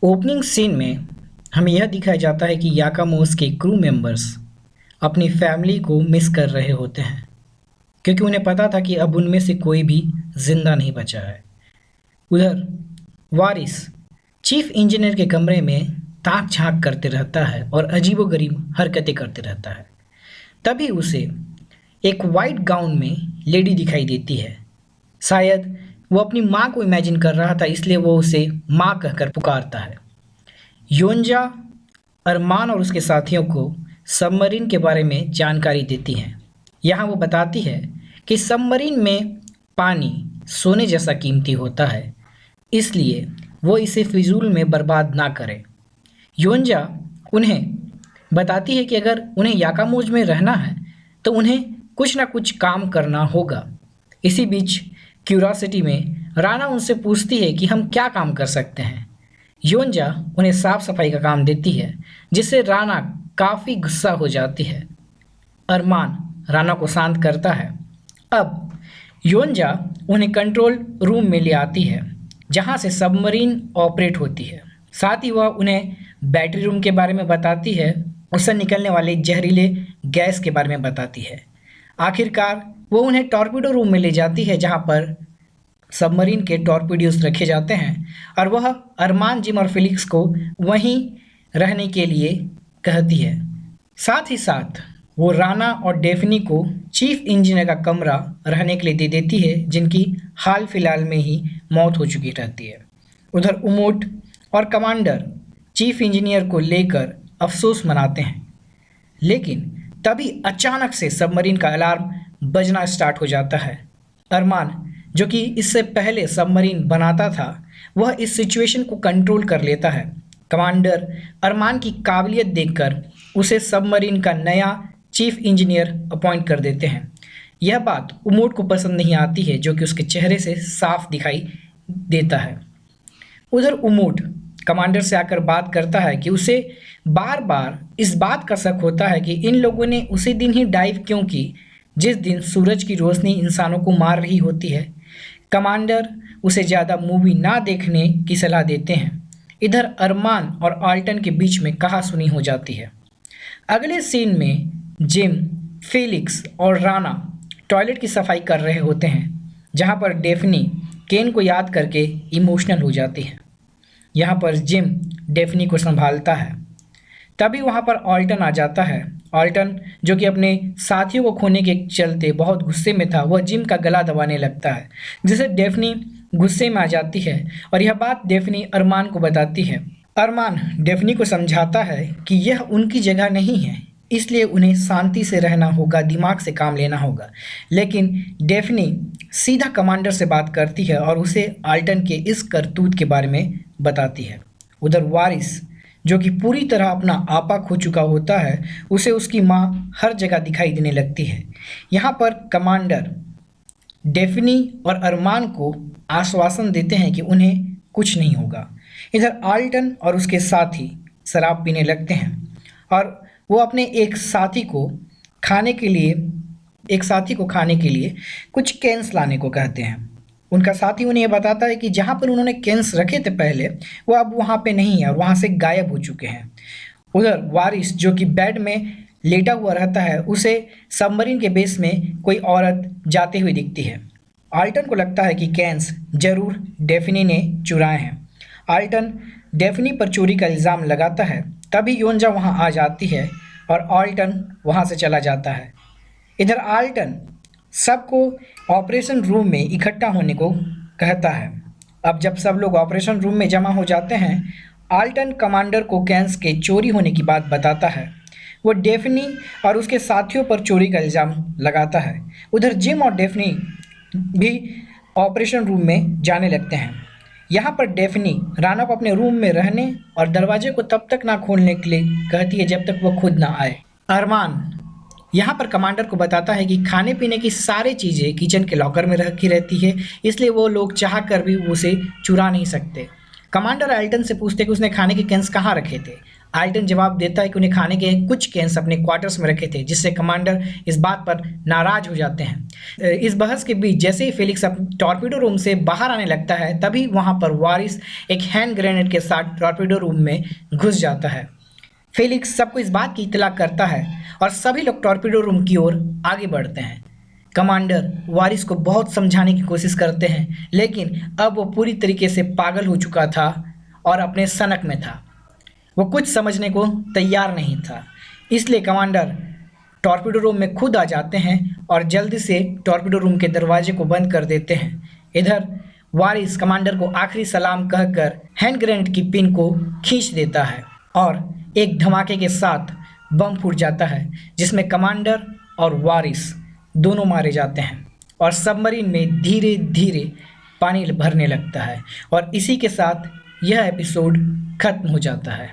Opening scene में हमें यह दिखाया जाता है कि याकामोस के क्रू मेंबर्स अपनी फैमिली को मिस कर रहे होते हैं क्योंकि उन्हें पता था कि अब उनमें से कोई भी जिंदा नहीं बचा है। उधर वारिस चीफ इंजीनियर के कमरे में ताक झांक करते रहता है और अजीबोगरीब हरकतें करते रहता है। तभी उसे एक वाइट गाउन में लेडी दिखाई देती है। शायद वो अपनी माँ को इमेजिन कर रहा था, इसलिए वो उसे माँ कहकर पुकारता है। योंजा अरमान और उसके साथियों को सबमरीन के बारे में जानकारी देती हैं। यहाँ वो बताती है कि सबमरीन में पानी सोने जैसा कीमती होता है, इसलिए वो इसे फिजूल में बर्बाद ना करें। योंजा उन्हें बताती है कि अगर उन्हें याकामोज में रहना है तो उन्हें कुछ ना कुछ काम करना होगा। इसी बीच क्यूरियोसिटी में राना उनसे पूछती है कि हम क्या काम कर सकते हैं। योंजा उन्हें साफ सफाई का काम देती है, जिससे राना काफ़ी गुस्सा हो जाती है। अरमान राना को शांत करता है। अब योंजा उन्हें कंट्रोल रूम में ले आती है, जहां से सबमरीन ऑपरेट होती है। साथ ही वह उन्हें बैटरी रूम के बारे में बताती है, उससे निकलने वाले जहरीले गैस के बारे में बताती है। आखिरकार वो उन्हें टॉर्पीडो रूम में ले जाती है, जहां पर सबमरीन के टॉर्पीडोज रखे जाते हैं और वह अरमान, जिम और फिलिक्स को वहीं रहने के लिए कहती है। साथ ही साथ वो राना और डेफनी को चीफ इंजीनियर का कमरा रहने के लिए दे देती है, जिनकी हाल फिलहाल में ही मौत हो चुकी रहती है। उधर उमोट और कमांडर चीफ इंजीनियर को लेकर अफसोस मनाते हैं, लेकिन तभी अचानक से सबमरीन का अलार्म बजना स्टार्ट हो जाता है। अरमान, जो कि इससे पहले सबमरीन बनाता था, वह इस सिचुएशन को कंट्रोल कर लेता है। कमांडर अरमान की काबिलियत देखकर उसे सबमरीन का नया चीफ इंजीनियर अपॉइंट कर देते हैं। यह बात उमोट को पसंद नहीं आती है, जो कि उसके चेहरे से साफ दिखाई देता है। उधर उमोट कमांडर से आकर बात करता है कि उसे बार बार इस बात का शक होता है कि इन लोगों ने उसी दिन ही डाइव क्यों की जिस दिन सूरज की रोशनी इंसानों को मार रही होती है। कमांडर उसे ज़्यादा मूवी ना देखने की सलाह देते हैं। इधर अरमान और आल्टन के बीच में कहासुनी हो जाती है। अगले सीन में जिम, फेलिक्स और राना टॉयलेट की सफाई कर रहे होते हैं, जहां पर डेफनी केन को याद करके इमोशनल हो जाती है। यहाँ पर जिम डेफनी को संभालता है। तभी वहाँ पर ऑल्टन आ जाता है। ऑल्टन, जो कि अपने साथियों को खोने के चलते बहुत गुस्से में था, वह जिम का गला दबाने लगता है, जिससे डेफनी गुस्से में आ जाती है और यह बात डेफनी अरमान को बताती है। अरमान डेफनी को समझाता है कि यह उनकी जगह नहीं है, इसलिए उन्हें शांति से रहना होगा, दिमाग से काम लेना होगा। लेकिन डेफनी सीधा कमांडर से बात करती है और उसे आल्टन के इस करतूत के बारे में बताती है। उधर वारिस, जो कि पूरी तरह अपना आपा खो चुका होता है, उसे उसकी माँ हर जगह दिखाई देने लगती है। यहाँ पर कमांडर डेफनी और अरमान को आश्वासन देते हैं कि उन्हें कुछ नहीं होगा। इधर आल्टन और उसके साथी शराब पीने लगते हैं और वो अपने एक साथी को खाने के लिए कुछ कैंस लाने को कहते हैं। उनका साथी उन्हें यह बताता है कि जहाँ पर उन्होंने कैंस रखे थे पहले, वो अब वहाँ पे नहीं है और वहाँ से गायब हो चुके हैं। उधर वारिस, जो कि बेड में लेटा हुआ रहता है, उसे सबमरीन के बेस में कोई औरत जाते हुए दिखती है। आल्टन को लगता है कि कैंस जरूर डेफनी ने चुराए हैं। आल्टन डेफनी पर चोरी का इल्ज़ाम लगाता है। तभी योंजा वहाँ आ जाती है और आल्टन वहाँ से चला जाता है। इधर आल्टन सबको ऑपरेशन रूम में इकट्ठा होने को कहता है। अब जब सब लोग ऑपरेशन रूम में जमा हो जाते हैं, आल्टन कमांडर को कैंस के चोरी होने की बात बताता है। वो डेफनी और उसके साथियों पर चोरी का इल्ज़ाम लगाता है। उधर जिम और डेफनी भी ऑपरेशन रूम में जाने लगते हैं। यहाँ पर डेफनी राना को अपने रूम में रहने और दरवाजे को तब तक ना खोलने के लिए कहती है जब तक वो खुद ना आए। अरमान यहाँ पर कमांडर को बताता है कि खाने पीने की सारी चीज़ें किचन के लॉकर में रखी रहती है, इसलिए वो लोग चाह कर भी उसे चुरा नहीं सकते। कमांडर आल्टन से पूछते कि उसने खाने के कैंस कहाँ रखे थे। आल्टन जवाब देता है कि उन्हें खाने के कुछ कैंस अपने क्वार्टर्स में रखे थे, जिससे कमांडर इस बात पर नाराज हो जाते हैं। इस बहस के बीच जैसे ही फेलिक्स टॉर्पीडो रूम से बाहर आने लगता है, तभी वहां पर वारिस एक हैंड ग्रेनेड के साथ टॉर्पीडो रूम में घुस जाता है। फेलिक्स सबको इस बात की इत्तला करता है और सभी लोग टॉर्पीडो रूम की ओर आगे बढ़ते हैं। कमांडर वारिस को बहुत समझाने की कोशिश करते हैं, लेकिन अब वो पूरी तरीके से पागल हो चुका था और अपने सनक में था। वो कुछ समझने को तैयार नहीं था। इसलिए कमांडर टॉर्पीडो रूम में खुद आ जाते हैं और जल्दी से टॉर्पीडो रूम के दरवाजे को बंद कर देते हैं। इधर वारिस कमांडर को आखिरी सलाम कहकर हैंड ग्रेनेड की पिन को खींच देता है और एक धमाके के साथ बम फूट जाता है, जिसमें कमांडर और वारिस दोनों मारे जाते हैं और सबमरीन में धीरे धीरे पानी भरने लगता है। और इसी के साथ यह एपिसोड खत्म हो जाता है।